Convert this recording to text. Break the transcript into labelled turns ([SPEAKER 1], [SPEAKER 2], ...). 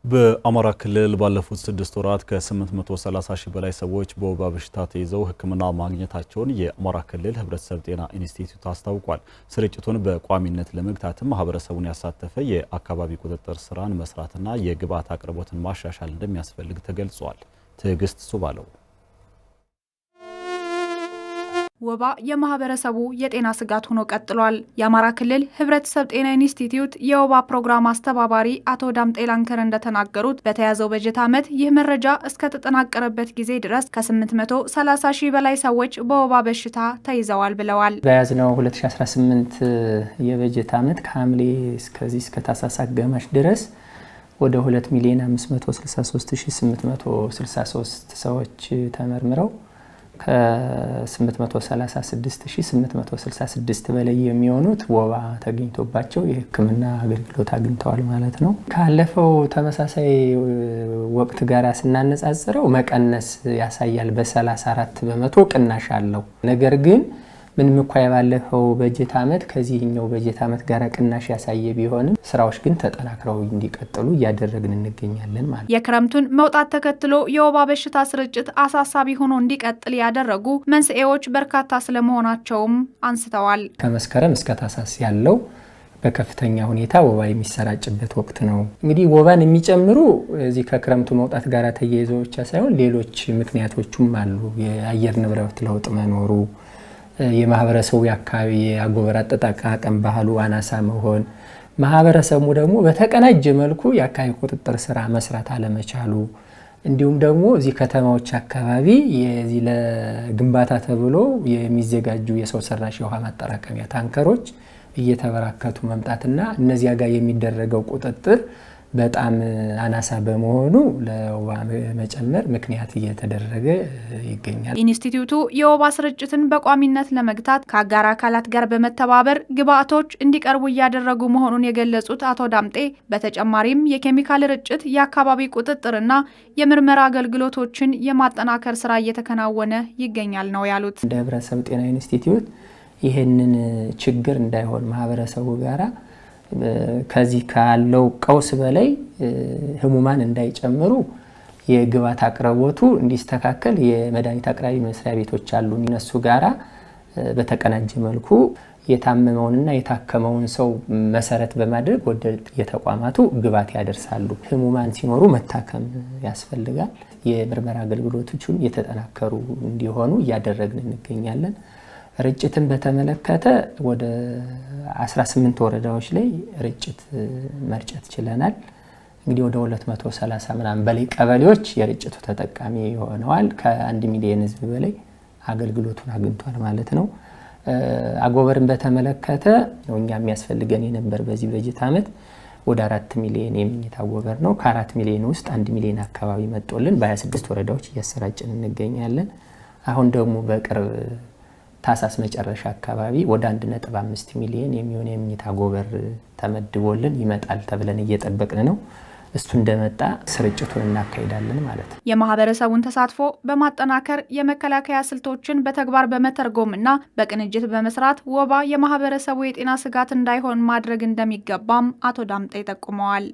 [SPEAKER 1] በአማራ ክልል ባለፉት 6 ወራት ከ830 ሺህ በላይ ሰዎች በወባ በሽታ ተይዘው ሕክምና ማግኘታቸውን የአማራ ክልል ሕብረተሰብ ጤና ኢንስቲትዩት አስታውቋል። ስርጭቱን በቋሚነት ለመግታትም ማህበረሰቡን ያሳተፈ የአካባቢ ቁጥጥር ስራን መስራትና የግብዓት አቅርቦትን ማሻሻል እንደሚያስፈልግ ተገልጿል። ትዕግስት ሱባለው
[SPEAKER 2] ወባ የማህበረሰቡ የጤና ስጋት ሆኖ ቀጥሏል። የአማራ ክልል ሕብረተሰብ ጤና ኢንስቲትዩት የወባ ፕሮግራም አስተባባሪ አቶ ዳምጤ ላንከር እንደተናገሩት በተያዘው በጀት ዓመት ይህ መረጃ እስከ ተጠናቀረበት ጊዜ ድረስ ከ830 ሺህ በላይ ሰዎች በወባ በሽታ ተይዘዋል ብለዋል።
[SPEAKER 3] በያዝነው 2018 የበጀት ዓመት ከሐምሌ እስከ ታህሳስ አጋማሽ ድረስ ወደ 2,563,863 ሰዎች ተመርምረው ከ836,866 በላይ የሚሆኑት ወባ ተገኝቶባቸው የሕክምና አገልግሎት አግኝተዋል ማለት ነው። ካለፈው ተመሳሳይ ወቅት ጋር ስናነጻጽረው መቀነስ ያሳያል። በ34 በመቶ ቅናሽ አለው። ነገር ግን ምንም እንኳን ባለፈው በጀት ዓመት ከዚህኛው በጀት ዓመት ጋር ቅናሽ ያሳየ ቢሆንም ስራዎች ግን ተጠናክረው እንዲቀጥሉ እያደረግን እንገኛለን ማለት ነው።
[SPEAKER 2] የክረምቱን መውጣት ተከትሎ የወባ በሽታ ስርጭት አሳሳቢ ሆኖ እንዲቀጥል ያደረጉ መንስኤዎች በርካታ ስለመሆናቸውም አንስተዋል።
[SPEAKER 3] ከመስከረም እስከ ታህሳስ ያለው በከፍተኛ ሁኔታ ወባ የሚሰራጭበት ወቅት ነው። እንግዲህ ወባን የሚጨምሩ እዚህ ከክረምቱ መውጣት ጋር ተያይዞ ብቻ ሳይሆን ሌሎች ምክንያቶችም አሉ። የአየር ንብረት ለውጥ መኖሩ፣ የማህበረሰቡ የአካባቢ የአጎበር አጠቃቀም ባህሉ አናሳ መሆን፣ ማህበረሰቡ ደግሞ በተቀናጀ መልኩ የአካባቢ ቁጥጥር ስራ መስራት አለመቻሉ፣ እንዲሁም ደግሞ እዚህ ከተማዎች አካባቢ የዚህ ለግንባታ ተብሎ የሚዘጋጁ የሰው ሰራሽ የውሃ ማጠራቀሚያ ታንከሮች እየተበራከቱ መምጣትና እነዚያ ጋር የሚደረገው ቁጥጥር በጣም አናሳ በመሆኑ ለወባ መጨመር ምክንያት እየተደረገ ይገኛል።
[SPEAKER 2] ኢንስቲትዩቱ የወባ ስርጭትን በቋሚነት ለመግታት ከአጋር አካላት ጋር በመተባበር ግብዓቶች እንዲቀርቡ እያደረጉ መሆኑን የገለጹት አቶ ዳምጤ በተጨማሪም የኬሚካል ርጭት፣ የአካባቢ ቁጥጥርና የምርመራ አገልግሎቶችን የማጠናከር ስራ እየተከናወነ ይገኛል ነው ያሉት።
[SPEAKER 3] እንደ ሕብረተሰብ ጤና ኢንስቲትዩት ይህንን ችግር እንዳይሆን ማህበረሰቡ ጋራ ከዚህ ካለው ቀውስ በላይ ህሙማን እንዳይጨምሩ የግብዓት አቅርቦቱ እንዲስተካከል የመድኃኒት አቅራቢ መስሪያ ቤቶች አሉ። እነሱ ጋራ በተቀናጀ መልኩ የታመመውንና የታከመውን ሰው መሰረት በማድረግ ወደ የተቋማቱ ግብዓት ያደርሳሉ። ህሙማን ሲኖሩ መታከም ያስፈልጋል። የምርመራ አገልግሎቶቹን የተጠናከሩ እንዲሆኑ እያደረግን እንገኛለን። ርጭትን በተመለከተ ወደ 18 ወረዳዎች ላይ ርጭት መርጨት ችለናል። እንግዲህ ወደ 230 ምናምን በላይ ቀበሌዎች የርጭቱ ተጠቃሚ ሆነዋል። ከ1 ሚሊዮን ህዝብ በላይ አገልግሎቱን አግኝቷል ማለት ነው። አጎበርን በተመለከተ እኛ የሚያስፈልገን የነበር በዚህ በጀት ዓመት ወደ 4 ሚሊዮን የሚኝታ አጎበር ነው። ከ4 ሚሊዮን ውስጥ 1 ሚሊዮን አካባቢ መጥቶልን በ26 ወረዳዎች እያሰራጨን እንገኛለን። አሁን ደግሞ በቅርብ ታህሳስ መጨረሻ አካባቢ ወደ 1.5 ሚሊዮን የሚሆን የሚኝታ አጎበር ተመድቦልን ይመጣል ተብለን እየጠበቅን ነው። እሱ እንደመጣ ስርጭቱን እናካሂዳለን ማለት ነው።
[SPEAKER 2] የማህበረሰቡን ተሳትፎ በማጠናከር የመከላከያ ስልቶችን በተግባር በመተርጎምና በቅንጅት በመስራት ወባ የማህበረሰቡ የጤና ስጋት እንዳይሆን ማድረግ እንደሚገባም አቶ ዳምጤ ጠቁመዋል።